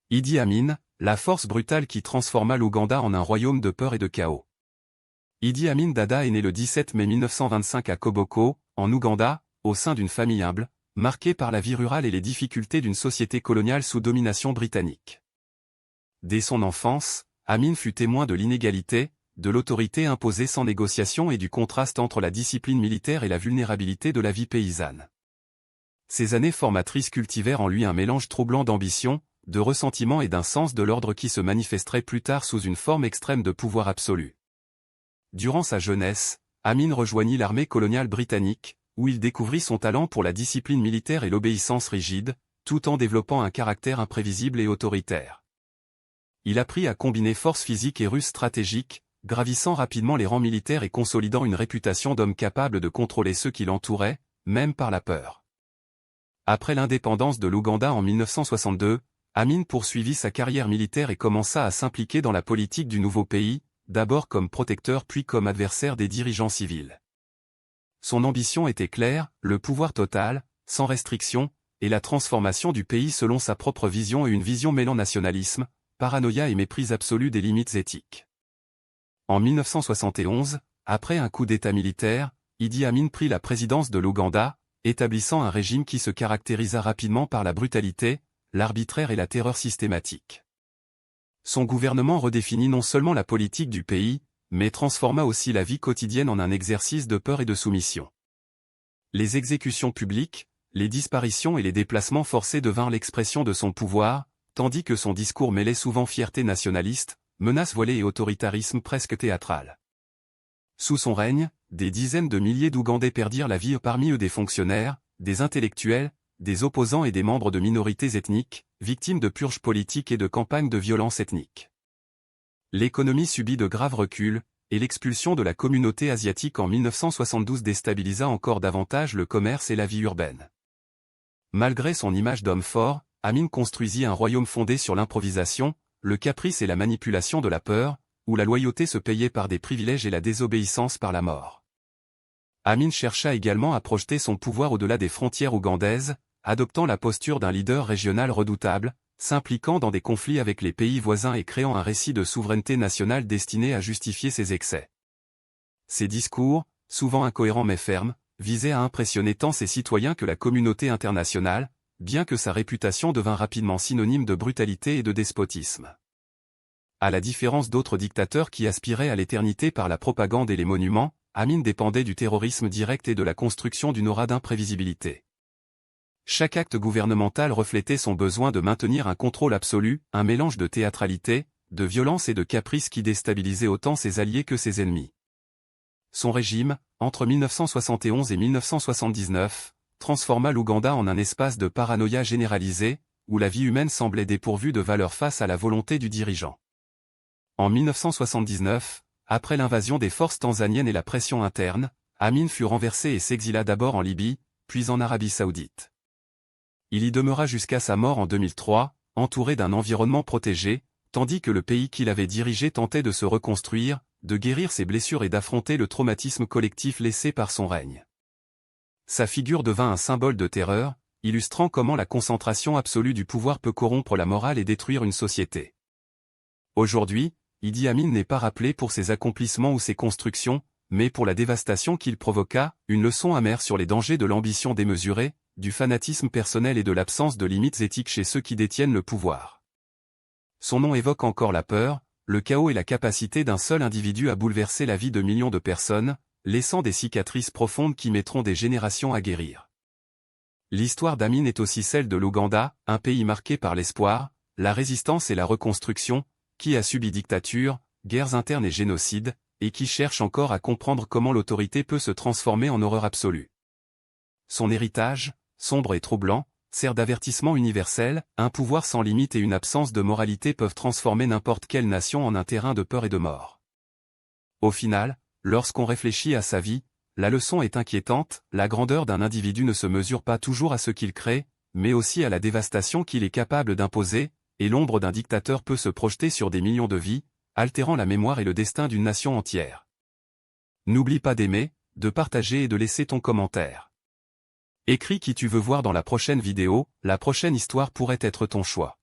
Idi Amin, la force brutale qui transforma l'Ouganda en un royaume de peur et de chaos. Idi Amin Dada est né le 17 mai 1925 à Koboko, en Ouganda, au sein d'une famille humble, marquée par la vie rurale et les difficultés d'une société coloniale sous domination britannique. Dès son enfance, Amin fut témoin de l'inégalité, de l'autorité imposée sans négociation et du contraste entre la discipline militaire et la vulnérabilité de la vie paysanne. Ces années formatrices cultivèrent en lui un mélange troublant d'ambition, de ressentiment et d'un sens de l'ordre qui se manifesterait plus tard sous une forme extrême de pouvoir absolu. Durant sa jeunesse, Amin rejoignit l'armée coloniale britannique, où il découvrit son talent pour la discipline militaire et l'obéissance rigide, tout en développant un caractère imprévisible et autoritaire. Il apprit à combiner force physique et ruse stratégique, gravissant rapidement les rangs militaires et consolidant une réputation d'homme capable de contrôler ceux qui l'entouraient, même par la peur. Après l'indépendance de l'Ouganda en 1962, Amin poursuivit sa carrière militaire et commença à s'impliquer dans la politique du nouveau pays, d'abord comme protecteur puis comme adversaire des dirigeants civils. Son ambition était claire, le pouvoir total, sans restriction, et la transformation du pays selon sa propre vision et une vision mêlant nationalisme, paranoïa et méprise absolu des limites éthiques. En 1971, après un coup d'État militaire, Idi Amin prit la présidence de l'Ouganda, établissant un régime qui se caractérisa rapidement par la brutalité, l'arbitraire et la terreur systématique. Son gouvernement redéfinit non seulement la politique du pays, mais transforma aussi la vie quotidienne en un exercice de peur et de soumission. Les exécutions publiques, les disparitions et les déplacements forcés devinrent l'expression de son pouvoir, tandis que son discours mêlait souvent fierté nationaliste, menaces voilées et autoritarisme presque théâtral. Sous son règne, des dizaines de milliers d'Ougandais perdirent la vie, parmi eux des fonctionnaires, des intellectuels, des opposants et des membres de minorités ethniques, victimes de purges politiques et de campagnes de violence ethnique. L'économie subit de graves reculs, et l'expulsion de la communauté asiatique en 1972 déstabilisa encore davantage le commerce et la vie urbaine. Malgré son image d'homme fort, Amin construisit un royaume fondé sur l'improvisation, le caprice et la manipulation de la peur, où la loyauté se payait par des privilèges et la désobéissance par la mort. Amin chercha également à projeter son pouvoir au-delà des frontières ougandaises, adoptant la posture d'un leader régional redoutable, s'impliquant dans des conflits avec les pays voisins et créant un récit de souveraineté nationale destiné à justifier ses excès. Ses discours, souvent incohérents mais fermes, visaient à impressionner tant ses citoyens que la communauté internationale, bien que sa réputation devint rapidement synonyme de brutalité et de despotisme. À la différence d'autres dictateurs qui aspiraient à l'éternité par la propagande et les monuments, Amin dépendait du terrorisme direct et de la construction d'une aura d'imprévisibilité. Chaque acte gouvernemental reflétait son besoin de maintenir un contrôle absolu, un mélange de théâtralité, de violence et de caprice qui déstabilisait autant ses alliés que ses ennemis. Son régime, entre 1971 et 1979, transforma l'Ouganda en un espace de paranoïa généralisée, où la vie humaine semblait dépourvue de valeur face à la volonté du dirigeant. En 1979, après l'invasion des forces tanzaniennes et la pression interne, Amin fut renversé et s'exila d'abord en Libye, puis en Arabie Saoudite. Il y demeura jusqu'à sa mort en 2003, entouré d'un environnement protégé, tandis que le pays qu'il avait dirigé tentait de se reconstruire, de guérir ses blessures et d'affronter le traumatisme collectif laissé par son règne. Sa figure devint un symbole de terreur, illustrant comment la concentration absolue du pouvoir peut corrompre la morale et détruire une société. Aujourd'hui, Idi Amin n'est pas rappelé pour ses accomplissements ou ses constructions, mais pour la dévastation qu'il provoqua, une leçon amère sur les dangers de l'ambition démesurée, du fanatisme personnel et de l'absence de limites éthiques chez ceux qui détiennent le pouvoir. Son nom évoque encore la peur, le chaos et la capacité d'un seul individu à bouleverser la vie de millions de personnes, laissant des cicatrices profondes qui mettront des générations à guérir. L'histoire d'Amin est aussi celle de l'Ouganda, un pays marqué par l'espoir, la résistance et la reconstruction, qui a subi dictature, guerres internes et génocide, et qui cherche encore à comprendre comment l'autorité peut se transformer en horreur absolue. Son héritage, sombre et troublant, sert d'avertissement universel, un pouvoir sans limite et une absence de moralité peuvent transformer n'importe quelle nation en un terrain de peur et de mort. Au final, lorsqu'on réfléchit à sa vie, la leçon est inquiétante, la grandeur d'un individu ne se mesure pas toujours à ce qu'il crée, mais aussi à la dévastation qu'il est capable d'imposer, et l'ombre d'un dictateur peut se projeter sur des millions de vies, altérant la mémoire et le destin d'une nation entière. N'oublie pas d'aimer, de partager et de laisser ton commentaire. Écris qui tu veux voir dans la prochaine vidéo, la prochaine histoire pourrait être ton choix.